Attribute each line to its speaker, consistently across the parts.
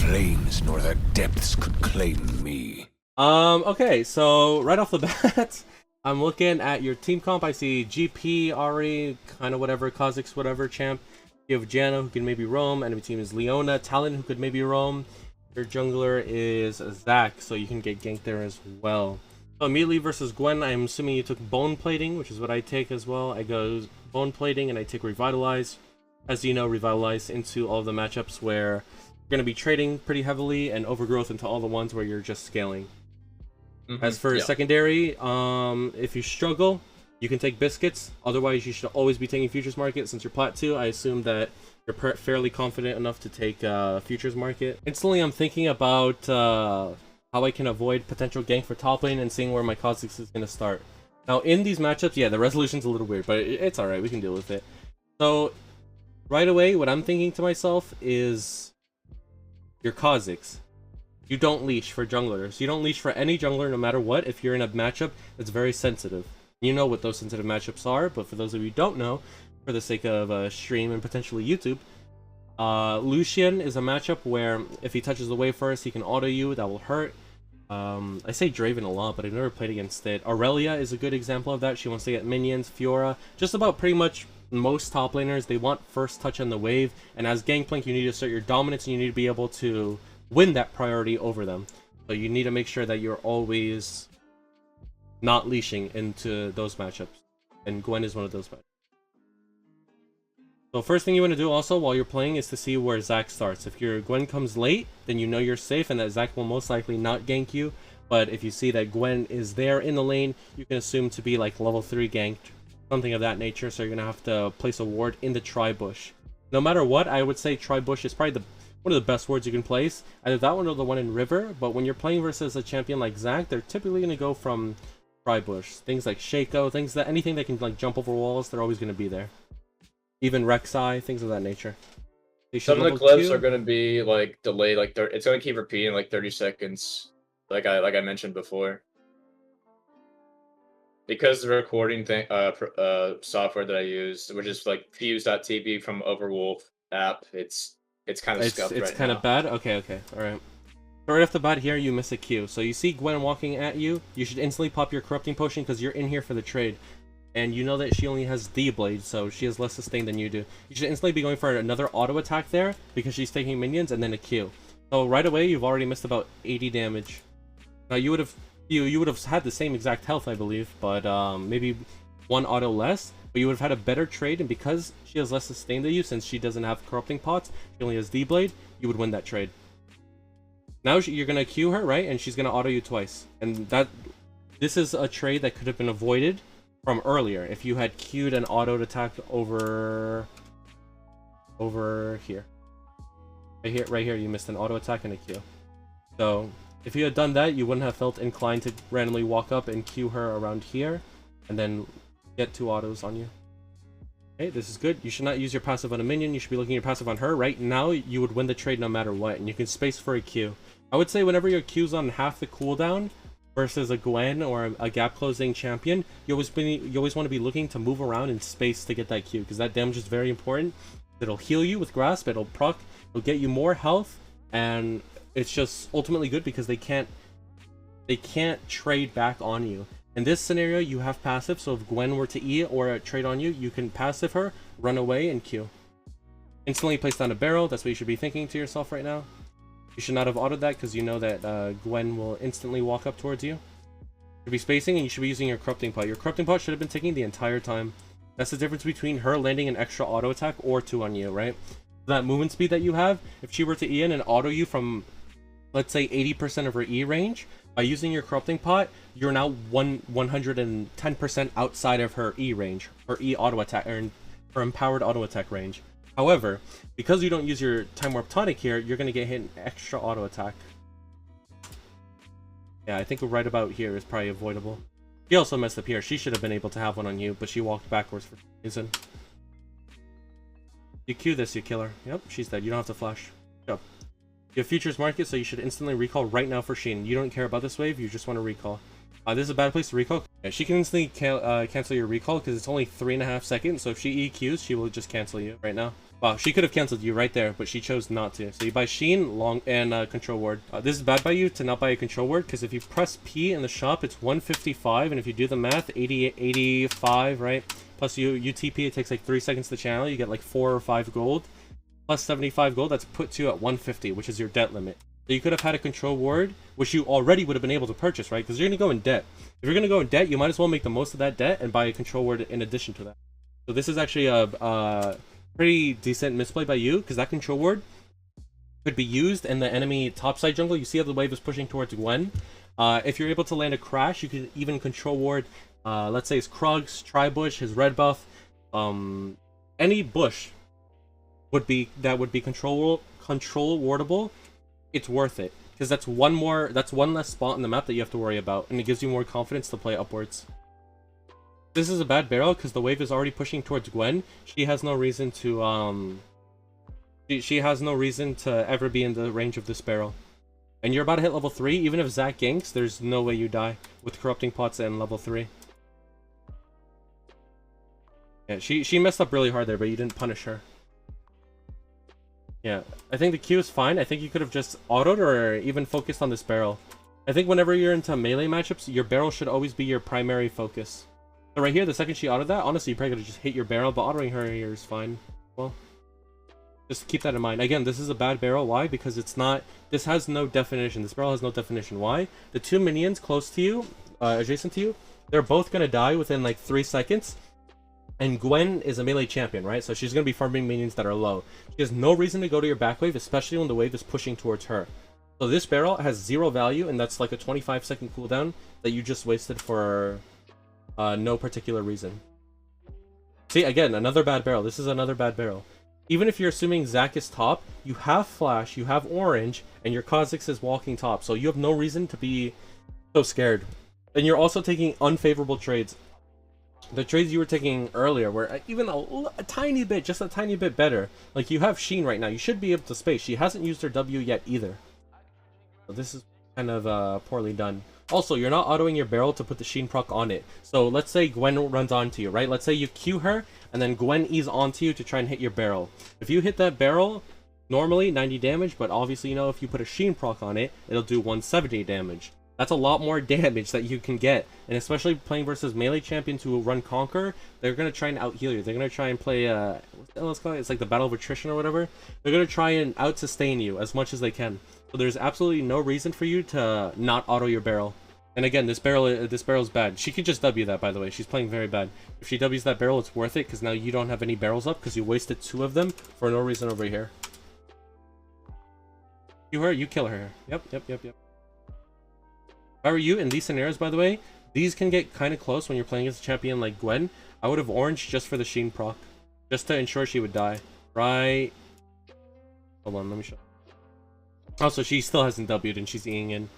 Speaker 1: flames nor the depths could claim me.
Speaker 2: Okay, so right off the bat, I'm looking at your team comp. I see GP, Ari, kind of whatever, Kha'Zix, whatever, champ. You have Janna, who can maybe roam. Enemy team is Leona. Talon, who could maybe roam. Your jungler is Zac, so you can get ganked there as well. So immediately versus Gwen, I'm assuming you took Bone Plating, which is what I take as well. I go Bone Plating and I take Revitalize. As you know, Revitalize into all the matchups where you're going to be trading pretty heavily, and Overgrowth into all the ones where you're just scaling. As for secondary, if you struggle, you can take Biscuits. Otherwise, you should always be taking Futures Market. Since you're Plat 2, I assume that you're fairly confident enough to take Futures Market. Instantly, I'm thinking about how I can avoid potential gank for top lane and seeing where my Kha'Zix is going to start. Now, in these matchups, yeah, the resolution's a little weird, but it's alright. We can deal with it. So, right away, what I'm thinking to myself is your Kha'Zix. You don't leash for junglers. You don't leash for any jungler no matter what if you're in a matchup that's very sensitive. You know what those sensitive matchups are, but for those of you who don't know, for the sake of stream and potentially YouTube, Lucian is a matchup where if he touches the wave first, he can auto you. That will hurt. I say Draven a lot, but I've never played against it. Aurelia is a good example of that. She wants to get minions. Fiora, just about pretty much most top laners, they want first touch on the wave. And as Gangplank, you need to assert your dominance and you need to be able to win that priority over them. So you need to make sure that you're always not leashing into those matchups. And Gwen is one of those matchups. So first thing you want to do also while you're playing is to see where Zac starts. If your Gwen comes late, then you know you're safe and that Zac will most likely not gank you. But if you see that Gwen is there in the lane, you can assume to be like level 3 ganked, something of that nature. So you're going to have to place a ward in the tri-bush. No matter what, I would say tri-bush is probably one of the best wards you can place. Either that one or the one in River. But when you're playing versus a champion like Zac, they're typically going to go from tri-bush. Things like Shaco, anything that can like jump over walls, they're always going to be there. Even Rek'Sai, things of that nature.
Speaker 3: Some of the clips are going to be like delayed, like it's going to keep repeating like 30 seconds, like I mentioned before. Because the recording thing, software that I use, which is like fuse.tv from Overwolf app, it's kind of scuffed right now.
Speaker 2: It's kind of bad? Okay, alright. Right off the bat here, you miss a Q. So you see Gwen walking at you, you should instantly pop your Corrupting Potion because you're in here for the trade. And you know that she only has D-Blade, so she has less sustain than you do. You should instantly be going for another auto attack there because she's taking minions and then a Q. So right away, you've already missed about 80 damage. Now you would have had the same exact health, I believe, but maybe one auto less. But you would have had a better trade, and because she has less sustain than you, since she doesn't have Corrupting Pots, she only has D-Blade, you would win that trade. Now you're gonna Q her, right? And she's gonna auto you twice. And this is a trade that could have been avoided from earlier if you had queued an auto attack over here. Right here, you missed an auto attack and a Q. So if you had done that, you wouldn't have felt inclined to randomly walk up and queue her around here and then get 2 autos on you. Okay, this is good. You should not use your passive on a minion. You should be looking at your passive on her. Right now, you would win the trade no matter what, and you can space for a Q. I would say whenever your Q's on half the cooldown versus a Gwen or a gap closing champion, you always want to be looking to move around in space to get that Q, because that damage is very important. It'll heal you with Grasp, it'll proc, it'll get you more health, and it's just ultimately good because they can't trade back on you. In this scenario, you have passive, so if Gwen were to E or trade on you, you can passive her, run away, and Q. Instantly place down a barrel, that's what you should be thinking to yourself right now. You should not have autoed that because you know that Gwen will instantly walk up towards you. You should be spacing and you should be using your Corrupting Pot. Your Corrupting Pot should have been ticking the entire time. That's the difference between her landing an extra auto attack or 2 on you, right? That movement speed that you have, if she were to E in and auto you from, let's say, 80% of her E range, by using your Corrupting Pot, you're now 110% outside of her E range, her E auto attack, or her empowered auto attack range. However, because you don't use your Time Warp Tonic here, you're going to get hit an extra auto attack. Yeah, I think right about here is probably avoidable. She also messed up here. She should have been able to have one on you, but she walked backwards for some reason. You Q this, you kill her. Yep, she's dead. You don't have to flash. Yep. You have Futures Market, so you should instantly recall right now for Sheen. You don't care about this wave, you just want to recall. This is a bad place to recall. Yeah, she can instantly cancel your recall because it's only 3.5 seconds, so if she EQs, she will just cancel you right now. Wow, she could have canceled you right there, but she chose not to. So you buy Sheen, Long, and Control Ward. This is bad by you to not buy a Control Ward, because if you press P in the shop, it's 155, and if you do the math, 85, right? Plus you TP, it takes like 3 seconds to channel, you get like 4 or 5 gold. Plus 75 gold, that's puts you at 150, which is your debt limit. So you could have had a Control Ward, which you already would have been able to purchase, right? Because you're going to go in debt. If you're going to go in debt, you might as well make the most of that debt and buy a Control Ward in addition to that. So this is actually a pretty decent misplay by you, because that Control Ward could be used in the enemy topside jungle. You see how the wave is pushing towards Gwen. If you're able to land a crash, you could even Control Ward, let's say his Krugs, Tri-Bush, his red buff, any bush would be control wardable. It's worth it, because that's one less spot in the map that you have to worry about, and it gives you more confidence to play upwards. This is a bad barrel because the wave is already pushing towards Gwen. She has no reason to she has no reason to ever be in the range of this barrel. And you're about to hit level 3. Even if Zac ganks, there's no way you die with corrupting pots and level 3. Yeah, she messed up really hard there, but you didn't punish her. Yeah, I think the Q is fine. I think you could have just autoed or even focused on this barrel. I think whenever you're into melee matchups, your barrel should always be your primary focus. So right here, the second she autoed that, honestly, you probably could have just hit your barrel, but autoing her here is fine. Well, just keep that in mind. Again, this is a bad barrel. Why? Because it's not... This has no definition. This barrel has no definition. Why? The 2 minions close to you, adjacent to you, they're both going to die within like 3 seconds. And Gwen is a melee champion, right? So she's going to be farming minions that are low. She has no reason to go to your back wave, especially when the wave is pushing towards her. So this barrel has 0 value, and that's like a 25-second cooldown that you just wasted for... no particular reason. See, again, another bad barrel. This is another bad barrel. Even if you're assuming Zac is top, you have Flash, you have Orange, and your Kha'Zix is walking top. So you have no reason to be so scared. And you're also taking unfavorable trades. The trades you were taking earlier were even a tiny bit, just a tiny bit better. Like, you have Sheen right now. You should be able to space. She hasn't used her W yet either. So this is kind of poorly done. Also, you're not autoing your barrel to put the Sheen proc on it. So let's say Gwen runs onto you, right? Let's say you Q her, and then Gwen E's onto you to try and hit your barrel. If you hit that barrel, normally 90 damage, but obviously, you know, if you put a Sheen proc on it, it'll do 170 damage. That's a lot more damage that you can get. And especially playing versus melee champions who will run Conquer, they're going to try and out-heal you. They're going to try and play, what the hell is it called? It's like the Battle of Attrition or whatever. They're going to try and out-sustain you as much as they can. So there's absolutely no reason for you to not auto your barrel. And again, this barrel's bad. She could just W that, by the way. She's playing very bad. If she W's that barrel, it's worth it, because now you don't have any barrels up, because you wasted 2 of them for no reason over here. You kill her. Yep. If I were you in these scenarios, by the way, these can get kind of close when you're playing against a champion like Gwen. I would have Orange just for the Sheen proc, just to ensure she would die. Right. Hold on, let me show. Also, she still hasn't W'd and she's Eing in.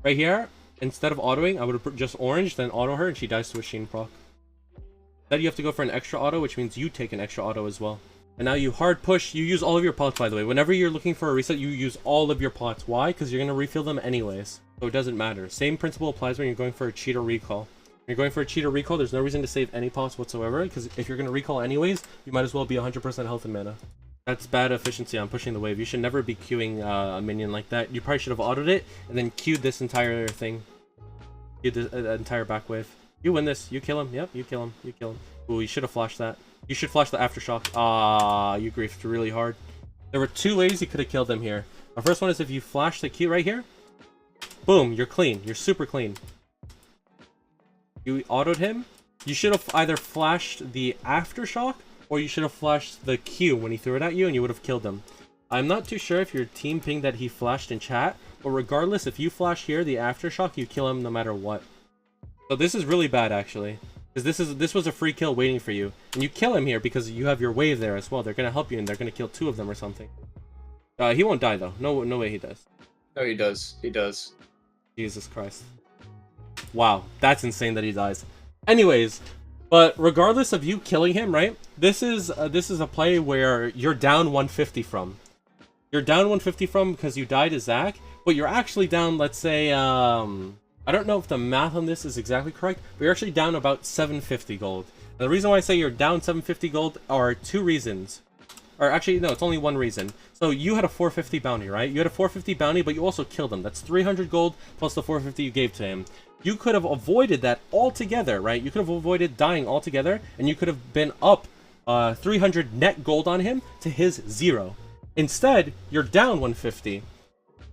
Speaker 2: Right here, instead of autoing, I would have just Orange, then auto her, and she dies to a Sheen proc. Then you have to go for an extra auto, which means you take an extra auto as well. And now you hard push, you use all of your pots, by the way. Whenever you're looking for a reset, you use all of your pots. Why? Because you're going to refill them anyways. So it doesn't matter. Same principle applies when you're going for a cheat or recall. When you're going for a cheat or recall, there's no reason to save any pots whatsoever, because if you're going to recall anyways, you might as well be 100% health and mana. That's bad efficiency on pushing the wave. You should never be queuing a minion like that. You probably should have autoed it, and then queued this entire thing. Queued this entire back wave. You win this. You kill him. Yep, you kill him. You kill him. Ooh, you should have flashed that. You should flash the aftershock. Ah, you griefed really hard. There were 2 ways you could have killed them here. The first one is if you flash the Q right here. Boom, you're clean. You're super clean. You autoed him. You should have either flashed the aftershock, or you should have flashed the Q when he threw it at you, and you would have killed him. I'm not too sure if your team pinged that he flashed in chat, but regardless, if you flash here, the aftershock, you kill him no matter what. So this is really bad, actually. Because this was a free kill waiting for you. And you kill him here because you have your wave there as well. They're going to help you, and they're going to kill 2 of them or something. He won't die, though. No way he does.
Speaker 3: No, he does. He does.
Speaker 2: Jesus Christ. Wow, that's insane that he dies. Anyways, but regardless of you killing him, right? This is a play where you're down 150 from. You're down 150 from because you died to Zac, but you're actually down, let's say, I don't know if the math on this is exactly correct, but you're actually down about 750 gold. And the reason why I say you're down 750 gold are 2 reasons. or actually, no, it's only one reason. So you had a 450 bounty, right? You had a 450 bounty, but you also killed him. That's 300 gold plus the 450 you gave to him. You could have avoided that altogether, right? You could have avoided dying altogether, and you could have been up 300 net gold on him to his 0. Instead, you're down 150.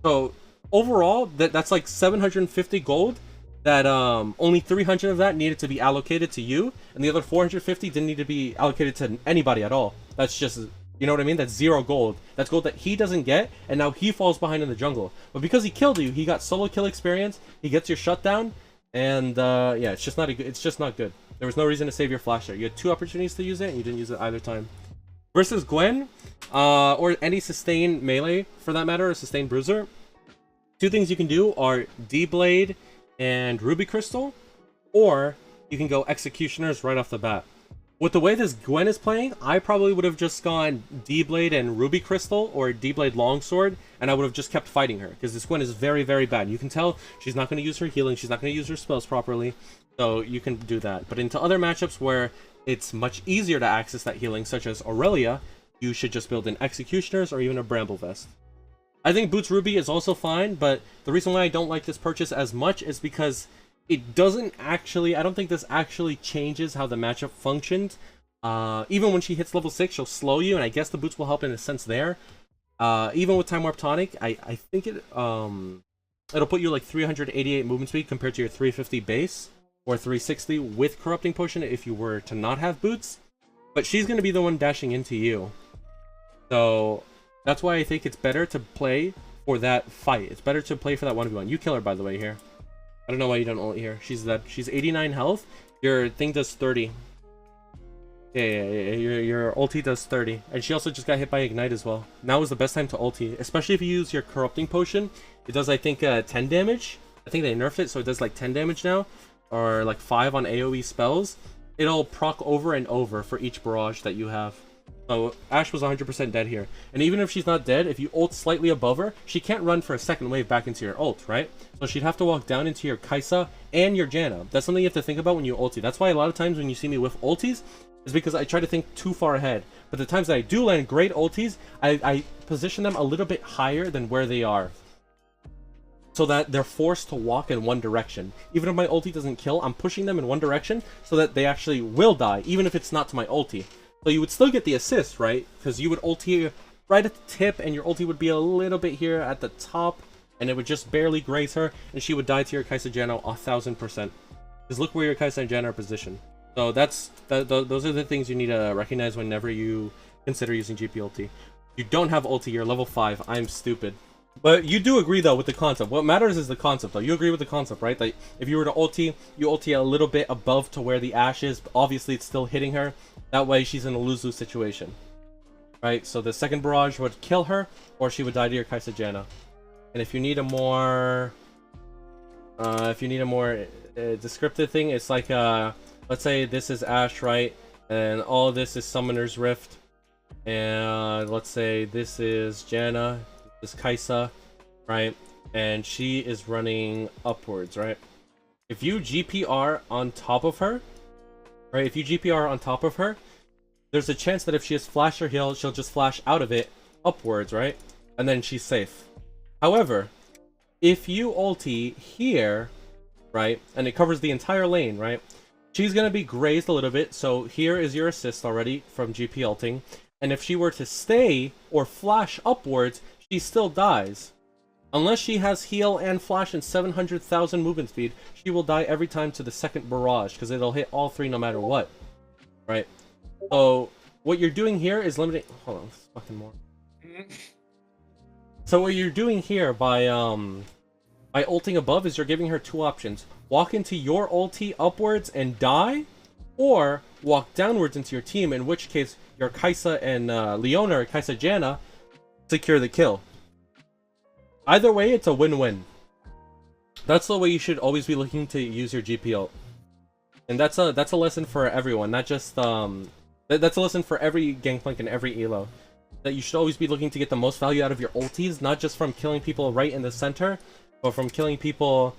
Speaker 2: So overall, that's like 750 gold. That only 300 of that needed to be allocated to you, and the other 450 didn't need to be allocated to anybody at all. That's just, you know what I mean? That's 0 gold. That's gold that he doesn't get, and now he falls behind in the jungle. But because he killed you, he got solo kill experience. He gets your shutdown, and yeah, it's just not good. There was no reason to save your flash there. You had 2 opportunities to use it, and you didn't use it either time. Versus Gwen, or any sustained melee for that matter, or sustained bruiser. 2 things you can do are D-Blade and Ruby Crystal, or you can go Executioners right off the bat. With the way this Gwen is playing, I probably would have just gone D-Blade and Ruby Crystal, or D-Blade Longsword, and I would have just kept fighting her, because this Gwen is very, very bad. You can tell she's not going to use her healing, she's not going to use her spells properly, so you can do that. But into other matchups where it's much easier to access that healing, such as Aurelia, you should just build in Executioners or even a Bramble Vest. I think Boots Ruby is also fine, but the reason why I don't like this purchase as much is because it doesn't actually, I don't think this actually changes how the matchup functions. Even when she hits level 6, she'll slow you, and I guess the boots will help in a sense there. Even with Time Warp Tonic, I think it'll put you like 388 movement speed compared to your 350 base, or 360 with Corrupting Potion if you were to not have boots. But she's going to be the one dashing into you. So that's why I think it's better to play for that fight. It's better to play for that 1v1. You kill her, by the way, here. I don't know why you don't ult here. She's 89 health. Your thing does 30. Yeah. Your ulti does 30. And she also just got hit by Ignite as well. Now is the best time to ulti, especially if you use your Corrupting Potion. It does, I think, 10 damage. I think they nerfed it, so it does like 10 damage now. Or like 5 on AoE spells. It'll proc over and over for each barrage that you have. So Ashe was 100% dead here. And even if she's not dead, if you ult slightly above her, she can't run for a second wave back into your ult, right? So she'd have to walk down into your Kai'Sa and your Janna. That's something you have to think about when you ulti. That's why a lot of times when you see me with ultis, is because I try to think too far ahead. But the times that I do land great ultis, I position them a little bit higher than where they are, so that they're forced to walk in one direction. Even if my ulti doesn't kill, I'm pushing them in one direction so that they actually will die, even if it's not to my ulti. So you would still get the assist, right? Because you would ulti right at the tip, and your ulti would be a little bit here at the top, and it would just barely graze her, and she would die to your Kai'Sa Janna 1000%. Because look where your Kai'Sa and Janna are positioned. So those are the things you need to recognize whenever you consider using GP ulti. You don't have ulti, you're level 5. I'm stupid. But you do agree, though, with the concept. What matters is the concept, though. You agree with the concept, right? That if you were to ulti, you ulti a little bit above to where the Ashe is. But obviously, it's still hitting her. That way, she's in a lose-lose situation. Right? So the second barrage would kill her, or she would die to your Kai'Sa Janna. And if you need a more... descriptive thing, it's like, let's say this is Ashe, right? And all of this is Summoner's Rift. And let's say this is Janna. This Kai'Sa, right? And she is running upwards, right? If you GPR on top of her, right? If you GPR on top of her, there's a chance that if she has flash or heal, she'll just flash out of it upwards, right? And then she's safe. However, if you ulti here, right? And it covers the entire lane, right? She's gonna be grazed a little bit. So here is your assist already from GP ulting. And if she were to stay or flash upwards, she still dies. Unless she has heal and flash and 700,000 movement speed, she will die every time to the second barrage, because it'll hit all 3 no matter what. Right? So, what you're doing here is limiting... Hold on, this is fucking more. So what you're doing here by ulting above is you're giving her 2 options. Walk into your ulti upwards and die, or walk downwards into your team, in which case your Kai'Sa and Leona or Kai'Sa Janna secure the kill. Either way, it's a win-win. That's the way you should always be looking to use your GP ult. And that's a lesson for everyone, not just that's a lesson for every Gangplank and every elo. That you should always be looking to get the most value out of your ultis, not just from killing people right in the center, but from killing people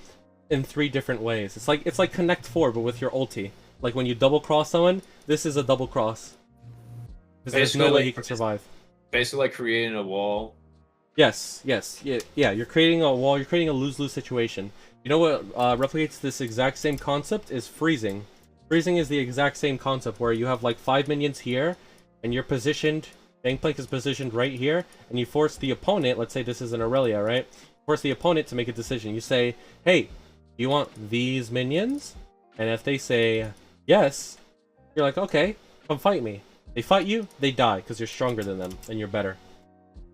Speaker 2: in 3 different ways. It's like Connect 4, but with your ulti. Like when you double cross someone, this is a double cross. Because there's no way he can survive.
Speaker 3: basically like creating a wall.
Speaker 2: Yes, yeah. You're creating a wall. You're creating a lose-lose situation. You know what replicates this exact same concept is freezing. Freezing is the exact same concept where you have like 5 minions here, and you're positioned. Gangplank is positioned right here, and you force the opponent. Let's say this is an Aurelia, right? Force the opponent to make a decision. You say, "Hey, do you want these minions?" And if they say yes, you're like, "Okay, come fight me." They fight you, they die because you're stronger than them and you're better.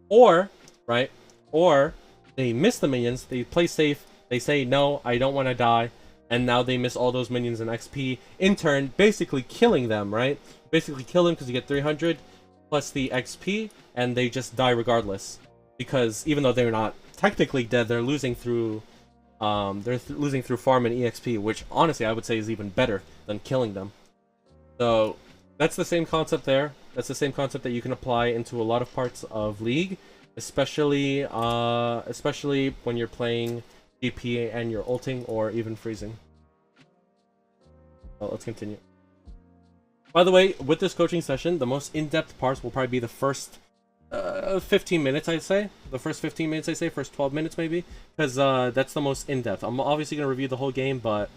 Speaker 2: Or, right? Or they miss the minions. They play safe. They say, "No, I don't want to die." And now they miss all those minions and XP, in turn, basically killing them, right? Basically kill them because you get 300 plus the XP, and they just die regardless. Because even though they're not technically dead, they're losing through losing through farm and EXP, which honestly I would say is even better than killing them. So that's the same concept there. That's the same concept that you can apply into a lot of parts of League, especially when you're playing GP and you're ulting or even freezing. Well, let's continue. By the way, with this coaching session, the most in-depth parts will probably be the first 15 minutes, I'd say. The first 15 minutes, I'd say. First 12 minutes, maybe. Because that's the most in-depth. I'm obviously going to review the whole game, but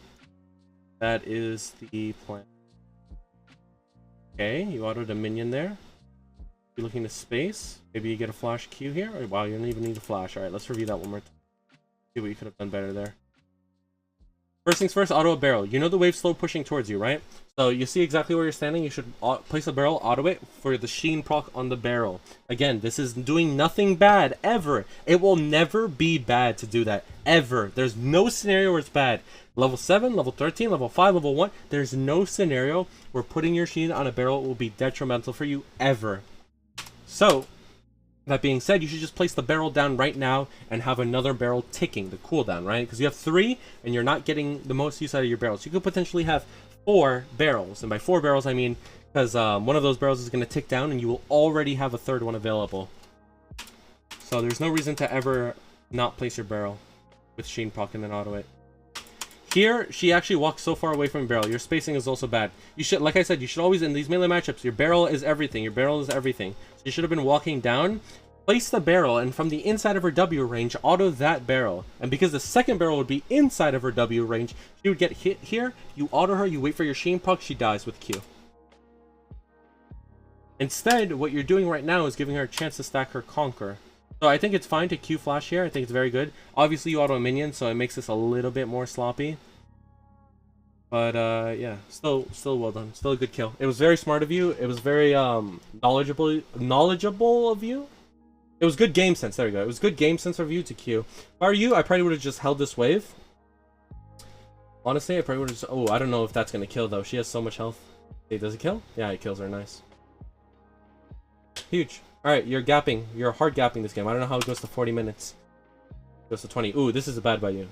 Speaker 2: that is the plan. Okay, you autoed a minion there. You're looking to space. Maybe you get a flash Q here. Oh, wow, you don't even need a flash. Alright, let's review that one more time. See what you could have done better there. First things first, auto a barrel. You know the wave slow pushing towards you, right? So you see exactly where you're standing. You should place a barrel, auto it for the sheen proc on the barrel. Again, this is doing nothing bad, ever. It will never be bad to do that, ever. There's no scenario where it's bad. Level 7, level 13, level 5, level 1. There's no scenario where putting your sheen on a barrel will be detrimental for you, ever. So, that being said, you should just place the barrel down right now and have another barrel ticking the cooldown, right? Because you have 3 and you're not getting the most use out of your barrels. You could potentially have 4 barrels. And by 4 barrels, I mean because one of those barrels is going to tick down and you will already have a third one available. So there's no reason to ever not place your barrel with Sheen proc and then auto it. Here, she actually walks so far away from your barrel. Your spacing is also bad. You should, like I said, you should always, in these melee matchups, your barrel is everything. Your barrel is everything. So you should have been walking down, place the barrel, and from the inside of her W range, auto that barrel. And because the second barrel would be inside of her W range, she would get hit here. You auto her, you wait for your Sheen proc, she dies with Q. Instead, what you're doing right now is giving her a chance to stack her Conquer. So I think it's fine to Q flash here. I think it's very good. Obviously, you auto a minion, so it makes this a little bit more sloppy. But yeah, still well done. Still a good kill. It was very smart of you. It was very knowledgeable of you. It was good game sense. There we go. It was good game sense of you to Q. If I were you, I probably would have just held this wave. Honestly, I probably would have just... Oh, I don't know if that's going to kill, though. She has so much health. Hey, does it kill? Yeah, it kills her. Nice. Huge. Alright, you're gapping. You're hard gapping this game. I don't know how it goes to 40 minutes. It goes to 20. Ooh, this is bad by you.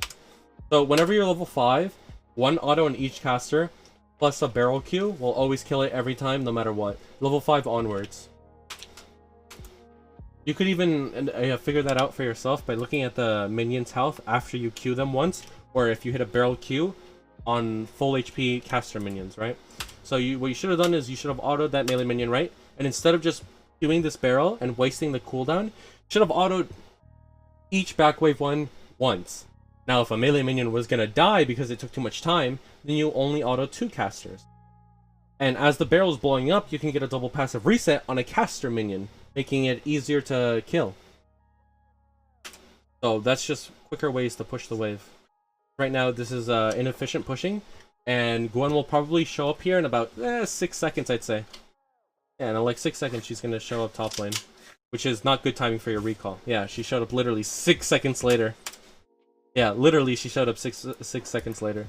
Speaker 2: So, whenever you're level 5, 1 auto on each caster, plus a barrel Q, will always kill it every time, no matter what. Level 5 onwards. You could even figure that out for yourself by looking at the minion's health after you Q them once, or if you hit a barrel Q on full HP caster minions, right? So what you should have done is you should have autoed that melee minion, right? And instead of just doing this barrel and wasting the cooldown, you should have autoed each back wave one once. Now, if a melee minion was going to die because it took too much time, then you only auto 2 casters. And as the barrel's blowing up, you can get a double passive reset on a caster minion, making it easier to kill. So that's just quicker ways to push the wave. Right now, this is inefficient pushing, and Gwen will probably show up here in about 6 seconds, I'd say. Yeah, in like 6 seconds, she's going to show up top lane, which is not good timing for your recall. Yeah, she showed up literally 6 seconds later. Yeah, literally, she showed up six seconds later.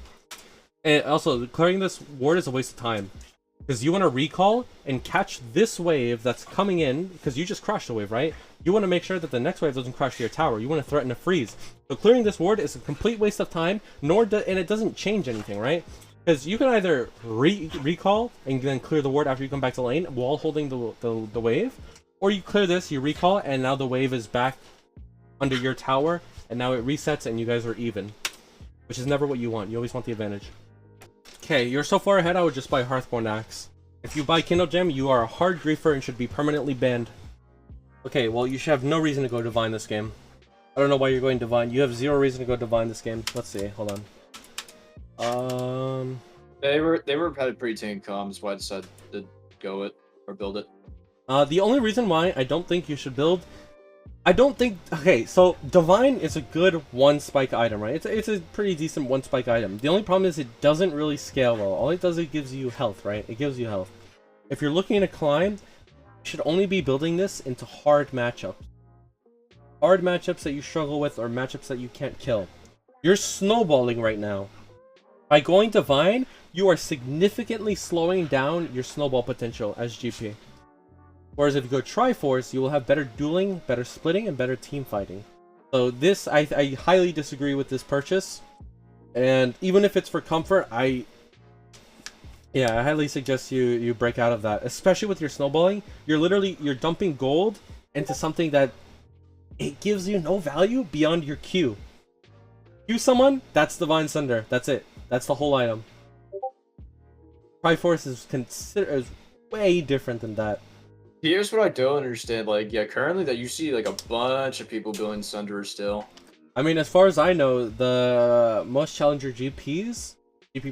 Speaker 2: And also, clearing this ward is a waste of time. Because you want to recall and catch this wave that's coming in, because you just crashed the wave, right? You want to make sure that the next wave doesn't crash to your tower. You want to threaten a freeze. So clearing this ward is a complete waste of time, and it doesn't change anything, right? Because you can either recall and then clear the ward after you come back to lane while holding the wave, or you clear this, you recall, and now the wave is back under your tower, and now it resets and you guys are even. Which is never what you want. You always want the advantage. Okay, you're so far ahead, I would just buy Hearthborn Axe. If you buy Kindle Gem, you are a hard griefer and should be permanently banned. Okay, well, you should have no reason to go Divine this game. I don't know why you're going Divine. You have zero reason to go Divine this game. Let's see. Hold on.
Speaker 3: They had pretty tank comms. Why I decided to go it or build it.
Speaker 2: The only reason why I don't think you should build, I don't think. Okay, so Divine is a good one spike item, right? It's a pretty decent one spike item. The only problem is it doesn't really scale well. All it does, it gives you health, right? It gives you health. If you're looking to climb, you should only be building this into hard matchups. Hard matchups that you struggle with or matchups that you can't kill. You're snowballing right now. By going Divine, you are significantly slowing down your snowball potential as GP. Whereas if you go Triforce, you will have better dueling, better splitting, and better team fighting. So this, I highly disagree with this purchase. And even if it's for comfort, I highly suggest you break out of that. Especially with your snowballing, you're dumping gold into something that it gives you no value beyond your Q. Q someone, that's Divine Sunder. That's it. That's the whole item. Triforce is way different than that.
Speaker 3: Here's what I don't understand. Like, yeah, currently that you see like a bunch of people building Sunderer still.
Speaker 2: I mean, as far as I know, the most challenger GP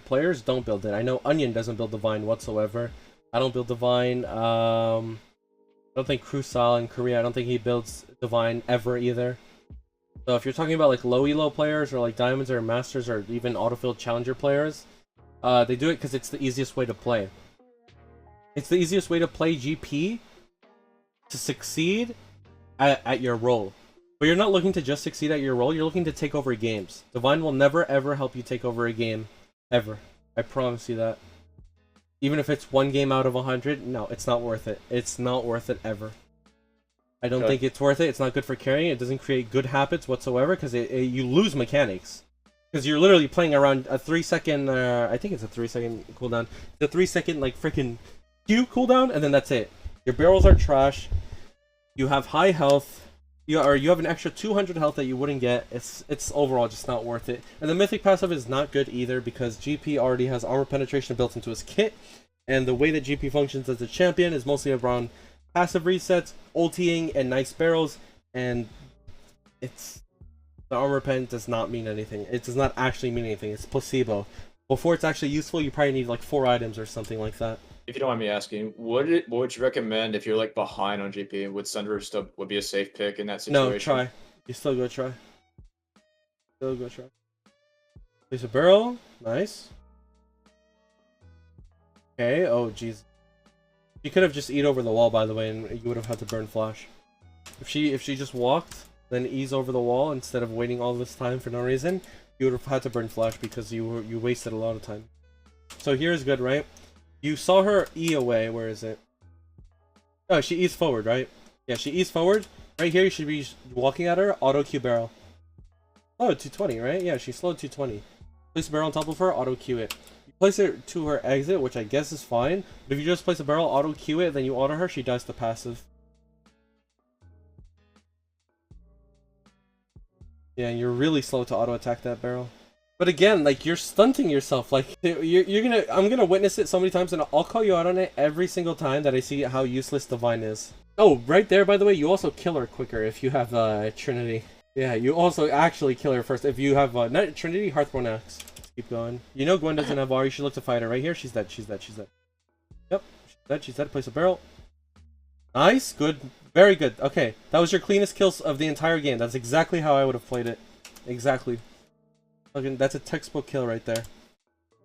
Speaker 2: players don't build it. I know Onion doesn't build Divine whatsoever. I don't build Divine. I don't think Krusal in Korea, I don't think he builds Divine ever either. So if you're talking about like low elo players or like Diamonds or Masters or even autofield challenger players, they do it because it's the easiest way to play. It's the easiest way to play GP to succeed at your role. But you're not looking to just succeed at your role, you're looking to take over games. Divine will never ever help you take over a game. Ever. I promise you that. Even if it's 1 game out of 100, no, it's not worth it. It's not worth it ever. I don't think it's worth it. It's not good for carrying. It doesn't create good habits whatsoever because you lose mechanics. Because you're literally playing around a 3-second, I think it's a 3-second cooldown. It's a 3-second, like, freaking Q cooldown, and then that's it. Your barrels are trash. You have high health. You have an extra 200 health that you wouldn't get. It's overall just not worth it. And the Mythic passive is not good either because GP already has armor penetration built into his kit. And the way that GP functions as a champion is mostly around passive resets, ulting, and nice barrels. And the armor pen does not mean anything. It does not actually mean anything. It's placebo. Before it's actually useful, you probably need like 4 items or something like that.
Speaker 3: If you don't mind me asking, what would you recommend if you're like behind on GP? Would Sunderer still would be a safe pick in that situation?
Speaker 2: No, try. You still go try. Still go try. Place a barrel. Nice. Okay. Oh, jeez. She could have just eat over the wall, by the way, and you would have had to burn flash. If she just walked, then ease over the wall instead of waiting all this time for no reason, you would have had to burn flash because you wasted a lot of time. So here's good, right? You saw her E away. Where is it? Oh, she E's forward, right? Yeah, she E's forward. Right here, you should be walking at her. Auto Q barrel. Oh, 220, right? Yeah, she slowed 220. Place a barrel on top of her. Auto Q it. You place it to her exit, which I guess is fine. But if you just place a barrel, auto Q it, then you auto her, she dies to passive. Yeah, you're really slow to auto attack that barrel. But again, like, you're stunting yourself. Like, I'm gonna witness it so many times, and I'll call you out on it every single time that I see how useless Divine is. Oh, right there, by the way, you also kill her quicker if you have Trinity. Yeah, you also actually kill her first if you have not Trinity, Hearthborn Axe. Let's keep going. You know Gwen doesn't have R. You should look to fight her. Right here, she's dead. She's dead. She's dead. Yep, she's dead. She's dead. Place a barrel. Nice, good, very good. Okay, that was your cleanest kills of the entire game. That's exactly how I would have played it. Exactly. Okay, that's a textbook kill right there.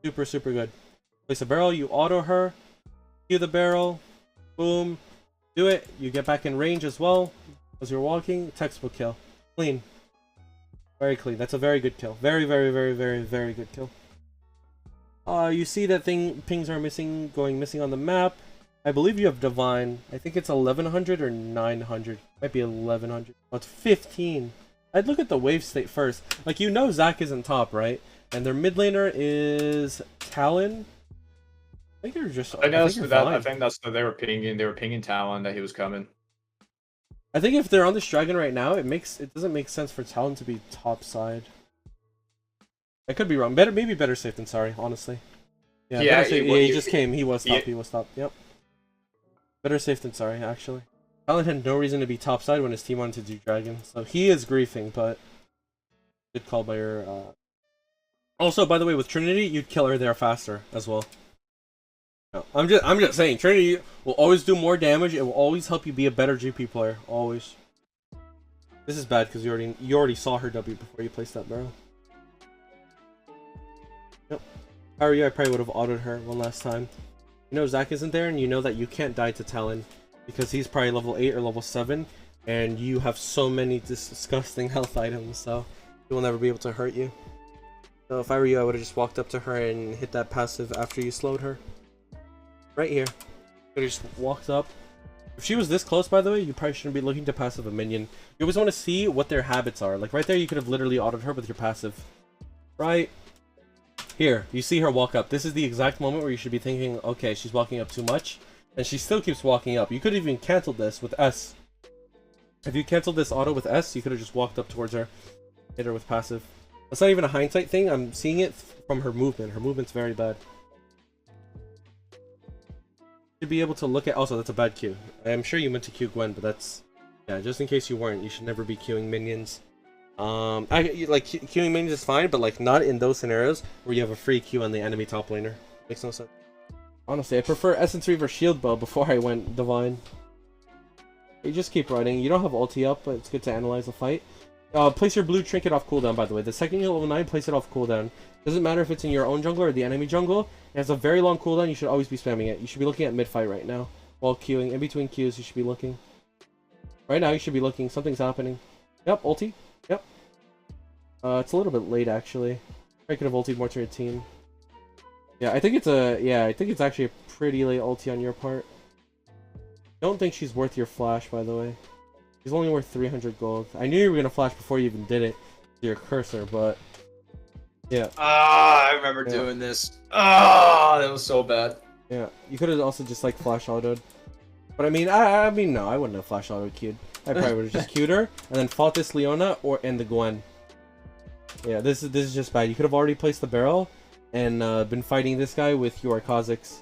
Speaker 2: Super, super good. Place a barrel, you auto her, cue the barrel, boom, do it. You get back in range as well as you're walking. Textbook kill. Clean. Very clean. That's a very good kill. Very, very, very, very, very good kill. You see that pings are going missing on the map. I believe you have Divine. I think it's 1100 or 900. Might be 1100. Oh, it's 15. I'd look at the wave state first. Like, you know Zac isn't top, right? And their mid laner is Talon. I think they're just.
Speaker 3: I think that's they were pinging. They were pinging Talon that he was coming.
Speaker 2: I think if they're on this dragon right now, it doesn't make sense for Talon to be top side. I could be wrong. Maybe better safe than sorry, honestly. Yeah, he just came. He was top. He was top. Yep. Better safe than sorry, actually. Talon had no reason to be topside when his team wanted to do dragon, so he is griefing, but good call by your. Also, by the way, with Trinity, you'd kill her there faster as well. No, I'm just saying, Trinity will always do more damage. It will always help you be a better GP player, always. This is bad because you already saw her W before you placed that barrel. Yep. If I were you, I probably would have autoed her one last time. You know Zach isn't there, and you know that you can't die to Talon because he's probably level 8 or level 7, and you have so many disgusting health items, so he will never be able to hurt you. So if I were you, I would have just walked up to her and hit that passive after you slowed her. Right here. Could have just walked up. If she was this close, by the way, you probably shouldn't be looking to passive a minion. You always want to see what their habits are. Like right there, you could have literally autoed her with your passive. Right here, you see her walk up. This is the exact moment where you should be thinking, okay, she's walking up too much. And she still keeps walking up. You could have even canceled this with S. If you canceled this auto with S, you could have just walked up towards her. Hit her with passive. That's not even a hindsight thing. I'm seeing it from her movement. Her movement's very bad. Should be able to look at. Also, that's a bad Q. I'm sure you meant to Q Gwen, but that's, yeah. Just in case you weren't, you should never be queuing minions. Like queuing minions is fine, but like not in those scenarios where you have a free Q on the enemy top laner. Makes no sense. Honestly, I prefer Essence Reaver Shield Bow before I went Divine. You just keep running. You don't have ulti up, but it's good to analyze the fight. Place your blue trinket off cooldown, by the way. The second you're level 9, place it off cooldown. Doesn't matter if it's in your own jungle or the enemy jungle. It has a very long cooldown. You should always be spamming it. You should be looking at mid-fight right now. While queuing. In between queues, you should be looking. Right now, you should be looking. Something's happening. Yep, ulti. Yep. It's a little bit late, actually. I could have ultied more to your team. Yeah, I think it's I think it's actually a pretty late ulti on your part. Don't think she's worth your flash, by the way. She's only worth 300 gold. I knew you were gonna flash before you even did it to your cursor, but yeah.
Speaker 3: Ah, I remember doing this. Ah, that was so bad.
Speaker 2: Yeah, you could have also just like flash autoed. But I mean, no, I wouldn't have flash auto queued. I probably would have just queued her and then fought this Leona and the Gwen. Yeah, this is just bad. You could have already placed the barrel and been fighting this guy with your Kha'Zix.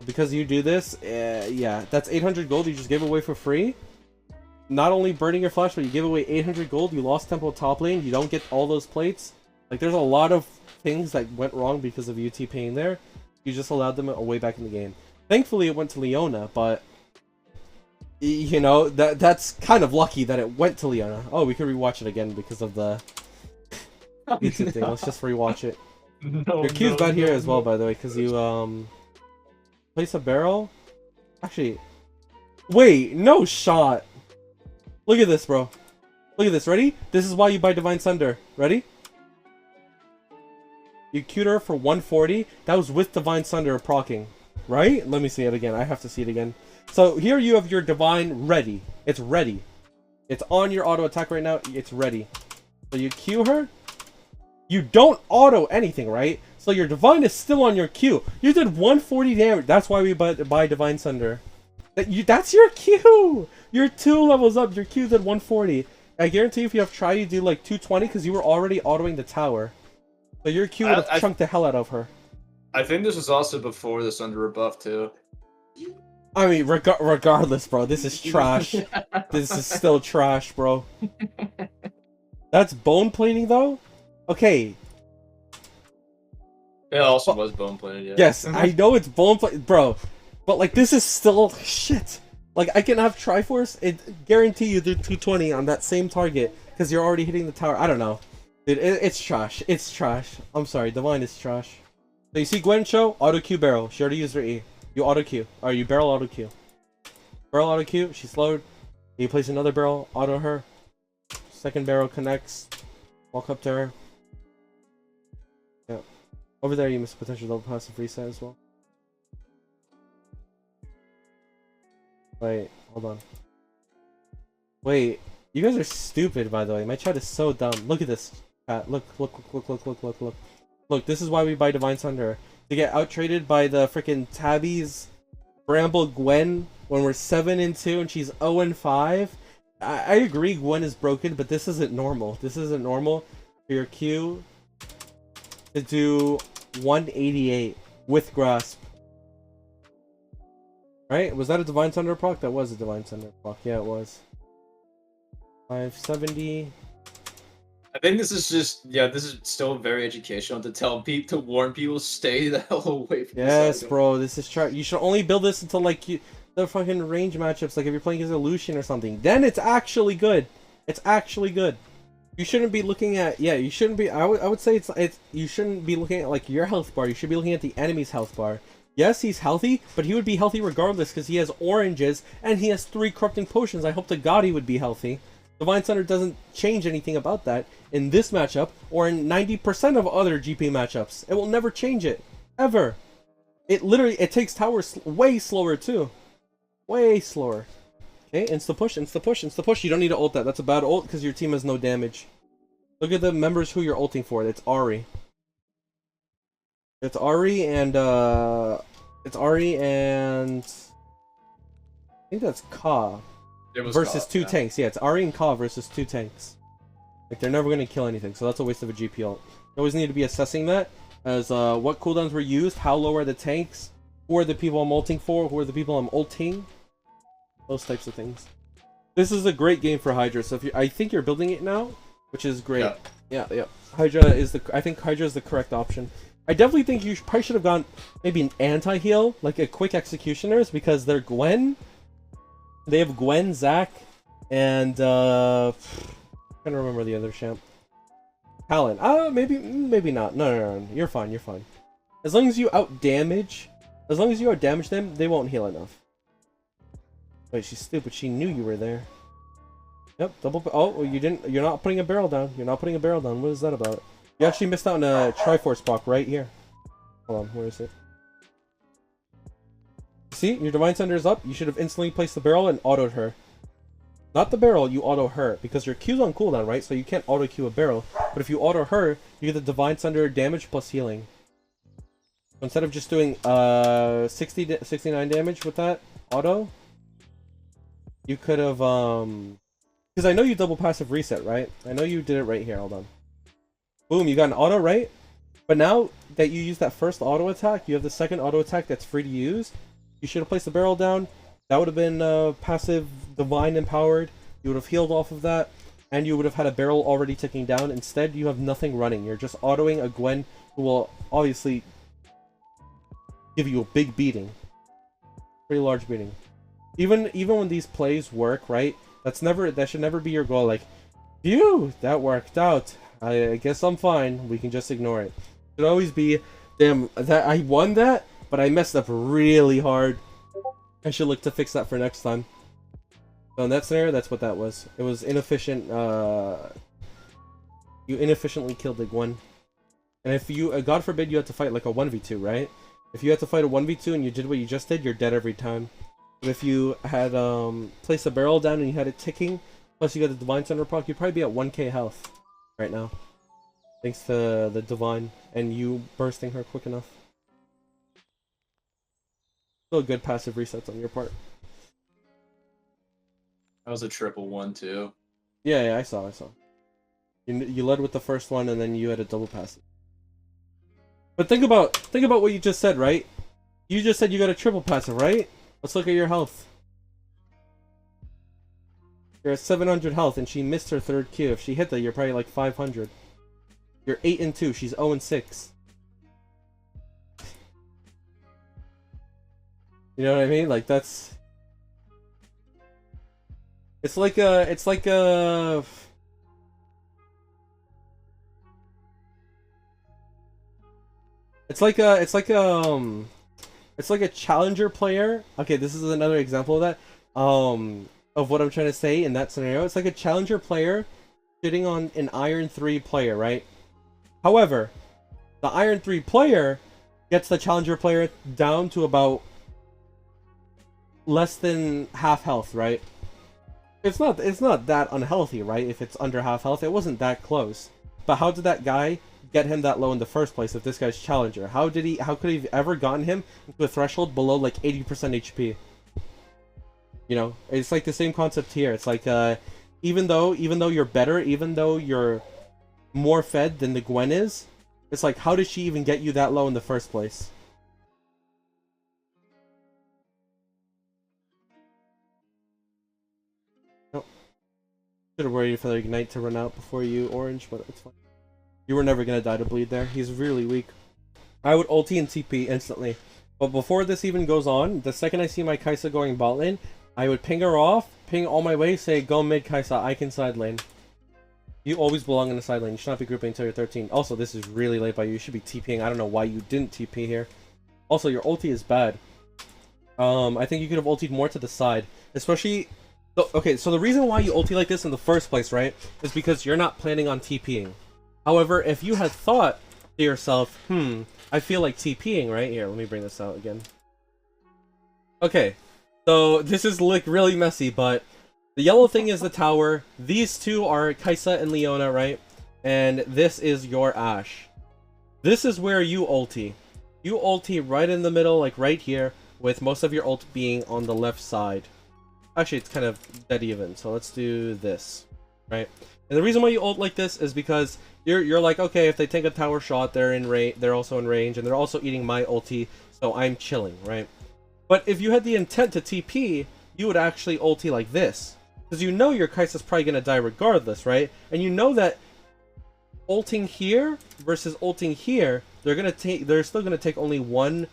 Speaker 2: Because you do this, yeah, that's 800 gold you just gave away for free. Not only burning your flash, but you give away 800 gold. You lost tempo top lane. You don't get all those plates. Like, there's a lot of things that went wrong because of UT paying there. You just allowed them way back in the game. Thankfully, it went to Leona, but you know that's kind of lucky that it went to Leona. Oh, we could rewatch it again because of the YouTube thing. Let's just rewatch it. Your Q's bad here as well, by the way, because you place a barrel. Actually, wait, no shot. Look at this, bro. Look at this. Ready? This is why you buy Divine Sunder. Ready? You queued her for 140. That was with Divine Sunder proccing. Right? Let me see it again. I have to see it again. So here you have your Divine ready. It's ready. It's on your auto attack right now. It's ready. So you queue her. You don't auto anything, right? So your Divine is still on your queue. You did 140 damage. That's why we buy Divine Sunder. That's your Q! You're 2 levels up, your Q's at 140. I guarantee if you have tried, you do like 220 because you were already autoing the tower. So your Q would have chunked the hell out of her.
Speaker 3: I think this was also before the Sunder buff too.
Speaker 2: I mean, regardless, bro, this is trash. This is still trash, bro. That's bone plating, though? Okay.
Speaker 3: It also was bone plated, yeah.
Speaker 2: Yes, I know it's bone plated, bro. But, like, this is still shit. Like, I can have Triforce and guarantee you do 220 on that same target because you're already hitting the tower. I don't know. Dude, it's trash. It's trash. I'm sorry, Divine is trash. So you see Gwen show? Auto Q barrel. She already used her E. You auto Q. Or you barrel auto Q. Barrel auto Q. She slowed. You place another barrel. Auto her. Second barrel connects. Walk up to her. Yeah. Over there you miss a potential double passive reset as well. Wait, hold on. Wait, you guys are stupid, by the way. My chat is so dumb. Look at this. Chat. Look. Look, this is why we buy Divine Sunder. To get out-traded by the freaking Tabby's Bramble Gwen when we're 7-2 and she's 0-5. I agree Gwen is broken, but this isn't normal. This isn't normal for your Q to do 188 with Grasp. Right? Was that a Divine Thunder proc? That was a Divine Thunder proc. Yeah, it was. 570.
Speaker 3: I think this is just this is still very educational to tell people to warn people stay the hell away from
Speaker 2: Yes,
Speaker 3: this item.
Speaker 2: bro. This is chart. You should only build this until like the fucking range matchups. Like if you're playing as Illusion or something, then it's actually good. It's actually good. You shouldn't be looking at you shouldn't be. I would say it's you shouldn't be looking at like your health bar. You should be looking at the enemy's health bar. Yes, he's healthy, but he would be healthy regardless because he has oranges and he has 3 corrupting potions. I hope to God he would be healthy. Divine Thunder doesn't change anything about that in this matchup or in 90% of other GP matchups. It will never change it. Ever. It takes towers way slower too. Way slower. Okay, insta push, insta push, insta push. You don't need to ult that. That's a bad ult because your team has no damage. Look at the members who you're ulting for. It's Ahri. It's Ahri and I think that's Ka. Versus 2 tanks. Yeah, it's Ahri and Ka versus 2 tanks. Like they're never gonna kill anything, so that's a waste of a GP ult. You always need to be assessing that as what cooldowns were used, how low are the tanks, who are the people I'm ulting for, who are the people I'm ulting. Those types of things. This is a great game for Hydra, so if I think you're building it now, which is great. Yeah. Hydra is I think Hydra is the correct option. I definitely think you probably should have gone maybe an anti-heal, like a quick executioners, because they're Gwen. They have Gwen, Zac, and I can't remember the other champ. Talon. Maybe not. No. You're fine. You're fine. As long as you outdamage them, they won't heal enough. Wait, she's stupid. She knew you were there. Yep, double. Oh, you didn't. You're not putting a barrel down. You're not putting a barrel down. What is that about? You actually missed out on a Triforce block right here. Hold on, where is it? See, your Divine Thunder is up. You should have instantly placed the barrel and autoed her. Not the barrel, you auto her. Because your Q's on cooldown, right? So you can't auto Q a barrel. But if you auto her, you get the Divine Thunder damage plus healing. So instead of just doing 69 damage with that auto, you could have because I know you double passive reset, right? I know you did it right here. Hold on. Boom, you got an auto, right? But now that you use that first auto attack, you have the second auto attack that's free to use. You should have placed the barrel down. That would have been passive divine empowered. You would have healed off of that, and you would have had a barrel already ticking down. Instead, you have nothing running. You're just autoing a Gwen who will obviously give you a big beating. Pretty large beating. Even when these plays work, right? That should never be your goal. Like, phew, that worked out. I guess I'm fine. We can just ignore it. It should always be, damn, that I won that, but I messed up really hard. I should look to fix that for next time. So in that scenario, that's what that was. It was inefficient. You inefficiently killed the Gwen. And if you, God forbid, you had to fight like a 1v2, right? If you had to fight a 1v2 and you did what you just did, you're dead every time. But if you had placed a barrel down and you had it ticking, plus you got the Divine Thunder proc, you'd probably be at 1k health right now. Thanks to the Divine and you bursting her quick enough. Still good passive resets on your part.
Speaker 3: That was a triple one too.
Speaker 2: Yeah, I saw. You led with the first one and then you had a double passive. But think about what you just said, right? You just said you got a triple passive, right? Let's look at your health. You're at 700 health and she missed her third Q. If she hit that, you're probably like 500. You're 8 and 2. She's 0 and 6. You know what I mean? Like that's. It's like a. It's like a challenger player. Okay, this is another example of that. Of what I'm trying to say in that scenario. It's like a challenger player sitting on an Iron 3 player, right? However, the Iron 3 player gets the challenger player down to about less than half health, right? It's not that unhealthy, right? If it's under half health, it wasn't that close. But how did that guy get him that low in the first place if this guy's challenger? How could he have ever gotten him to a threshold below like 80% HP? You know, it's like the same concept here. It's like even though you're better, even though you're more fed than the Gwen is, it's like how did she even get you that low in the first place? Should have waited for the ignite to run out before you orange, but it's fine. You were never gonna die to bleed there. He's really weak. I would ulti and TP instantly. But before this even goes on, the second I see my Kai'Sa going bot lane, I would ping her off, ping all my way, say, go mid Kai'Sa, I can side lane. You always belong in the side lane. You should not be grouping until you're 13. Also, this is really late by you. You should be TPing. I don't know why you didn't TP here. Also, your ulti is bad. I think you could have ultied more to the side. Especially... Okay, so the reason why you ulti like this in the first place, right, is because you're not planning on TPing. However, if you had thought to yourself, I feel like TPing, right? Here, let me bring this out again. Okay, so this is like really messy, but the yellow thing is the tower. These two are Kai'Sa and Leona, right? And this is your Ashe. This is where you ulti. You ulti right in the middle, like right here, with most of your ult being on the left side. Actually, it's kind of dead even, so let's do this, right? And the reason why you ult like this is because you're like, okay, if they take a tower shot, they're also in range, and they're also eating my ulti, so I'm chilling, right? But if you had the intent to TP, you would actually ulti like this, because you know your Kai'Sa's probably gonna die regardless, right? And you know that ulting here versus ulting here, they're still gonna take only one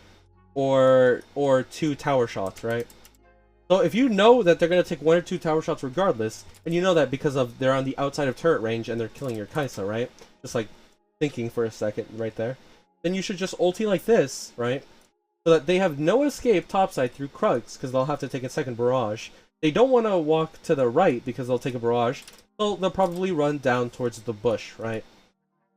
Speaker 2: or two tower shots, right? So if you know that they're going to take one or two tower shots regardless, and you know that because of they're on the outside of turret range and they're killing your Kai'Sa, right? Just like thinking for a second right there. Then you should just ulti like this, right? So that they have no escape topside through Krugs, because they'll have to take a second barrage. They don't want to walk to the right because they'll take a barrage. So they'll probably run down towards the bush, right?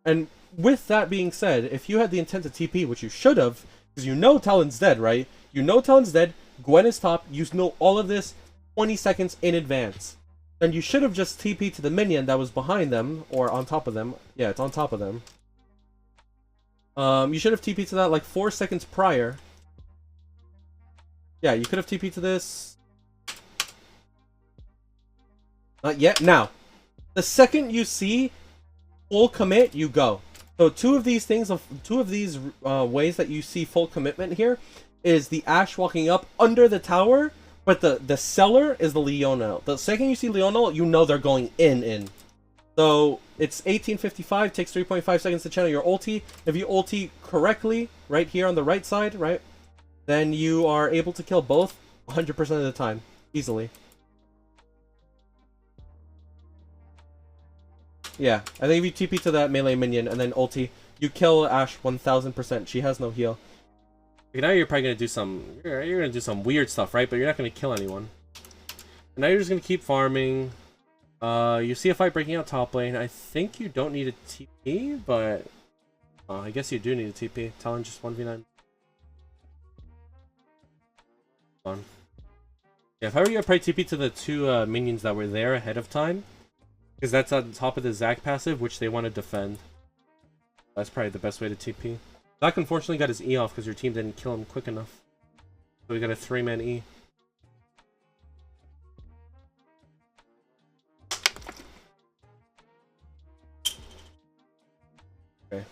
Speaker 2: And with that being said, if you had the intent to TP, which you should have, because you know Talon's dead, right? You know Talon's dead. Gwen is top. You know all of this 20 seconds in advance. And you should have just TP'd to the minion that was behind them, or on top of them. Yeah, it's on top of them. You should have TP'd to that like 4 seconds prior. Yeah, you could have TP'd to this. Not yet. Now, the second you see full commit, you go. So two of these things, ways that you see full commitment here, is the Ashe walking up under the tower, but the seller is the Leona. The second you see Leona, you know they're going in. So it's 1855, takes 3.5 seconds to channel your ulti. If you ulti correctly, right here on the right side, right, then you are able to kill both 100% of the time, easily. Yeah, I think if you TP to that melee minion and then ulti, you kill Ashe 1000%. She has no heal. Now you're probably gonna do you're gonna do some weird stuff, right? But you're not gonna kill anyone. And now you're just gonna keep farming. You see a fight breaking out top lane. I think you don't need a TP, but I guess you do need a TP. Talon just 1v9. On. Yeah, if I were you, I'd probably TP to the two minions that were there ahead of time, because that's on top of the Zac passive, which they want to defend. That's probably the best way to TP. Zac unfortunately got his E off because your team didn't kill him quick enough. So we got a 3-man E. Okay.